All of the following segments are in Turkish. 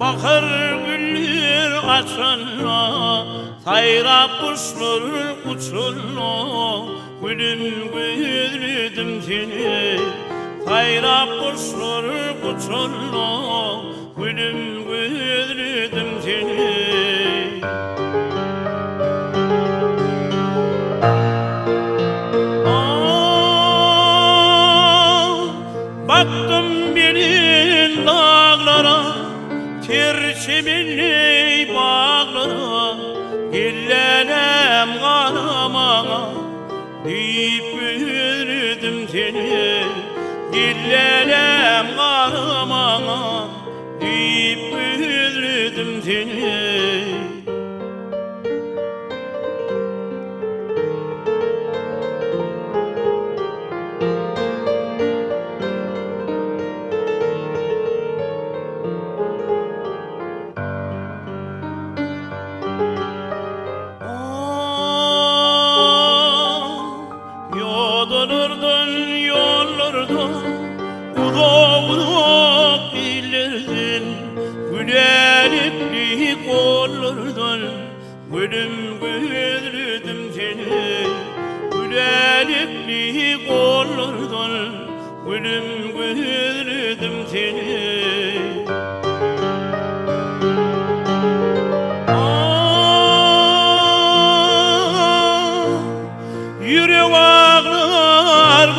Bakır güller açana, sayrap kuşlar uçana, gülüm gözledim seni. Sayrap kuşlar uçana, gülüm gözledim seni. Baktım benim dağlara, terçimli bağlara, gillenem kanamana, deyip büyürdüm seni. Gillenem kanamana, deyip büyürdüm seni. Uzak illerden, gülenipli kollardan, gülüm gözledim seni. Gülenipli kollardan, gülüm gözledim seni. Yürek ağlar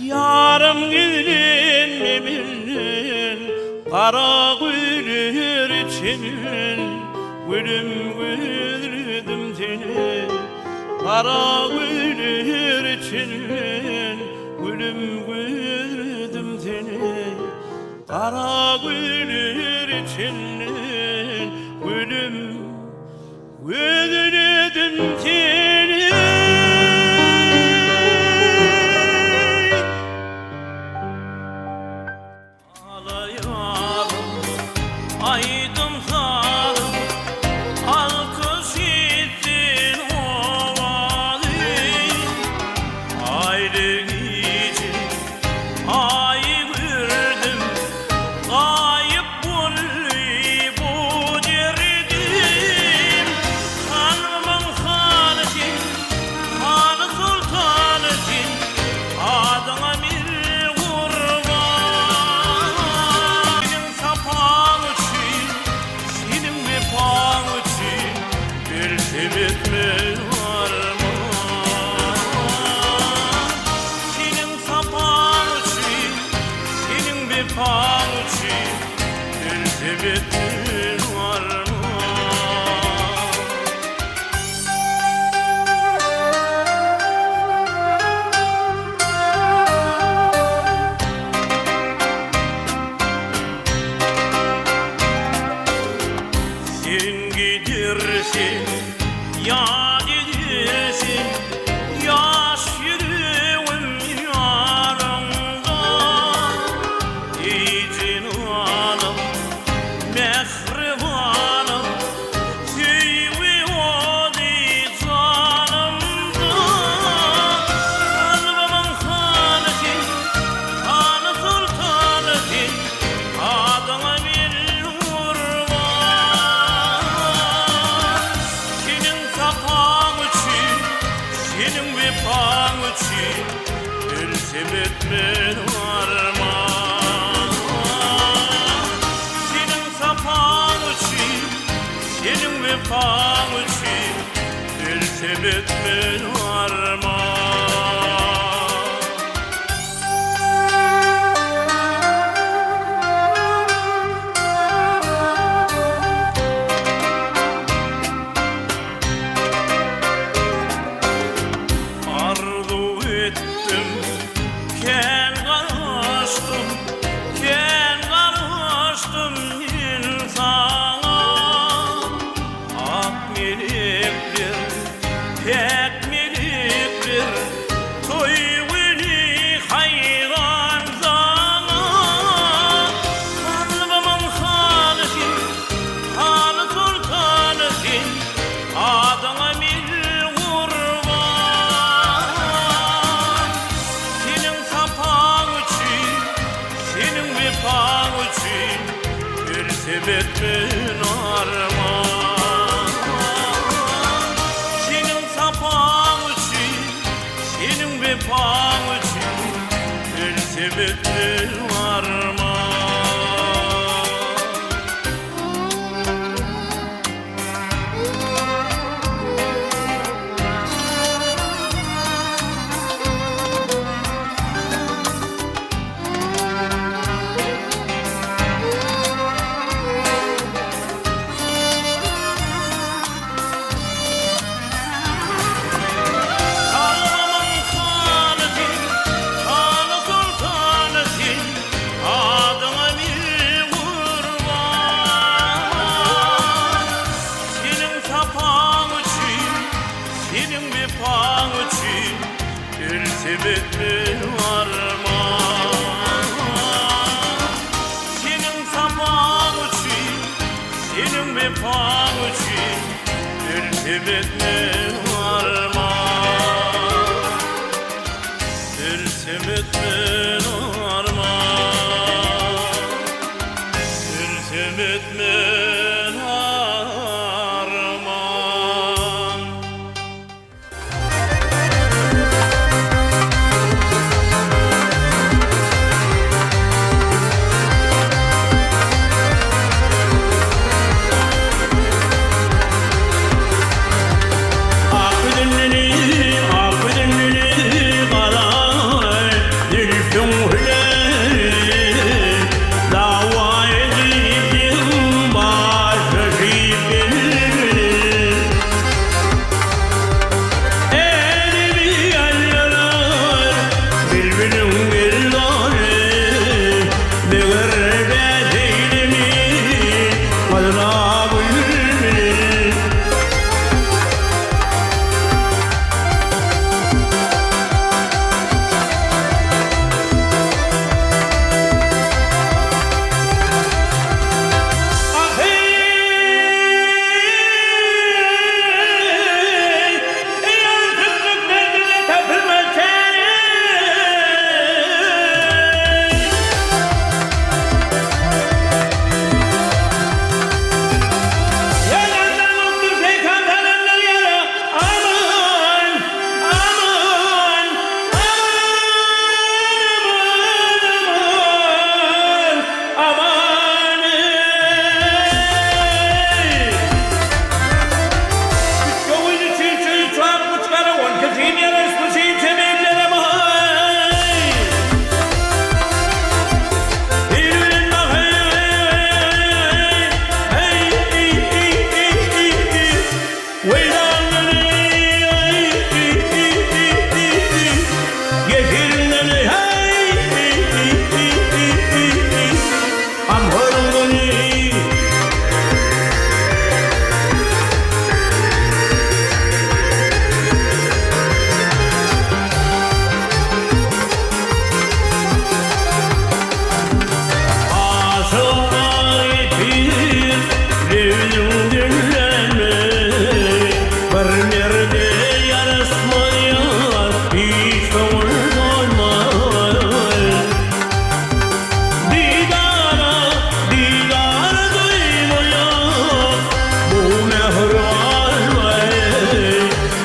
yarım gidin mi bilin, kara güller için, gülüm gözledim seni. Kara güller için, gülüm gözledim seni. Kara güller için, gülüm gözledim seni. Aydım sarım, alkış ettin ovalı. Ayrı gece, ay gördüm, kayıp buluyum. bitmez arman. Seniň sapaň üçin, seniň bepaň üçin, ölse bitmez arman. Sen gidersin, yad edersin, yaş yüreğim yanımda. Ey canım, mehribanım, seviyor ey canımda. Kalbimın hanısin, hanı sultanısın, adına bir seniň bepaň üçin, ölse bitmez arman. Seniň sapaň üçin, seniň bepaň üçin, ölse bitmez arman. Bitmez arman. Seniň sapaň üçin, seniň bepaň üçin, ölse bitmez arman. Seniň bepaň üçin, ölse bitmez arman. Seniň sapaň üçin, seniň bepaň üçin, ölse bitmez arman. Ölse bitmez arman. Ölse bitmez arman.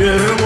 Yürüm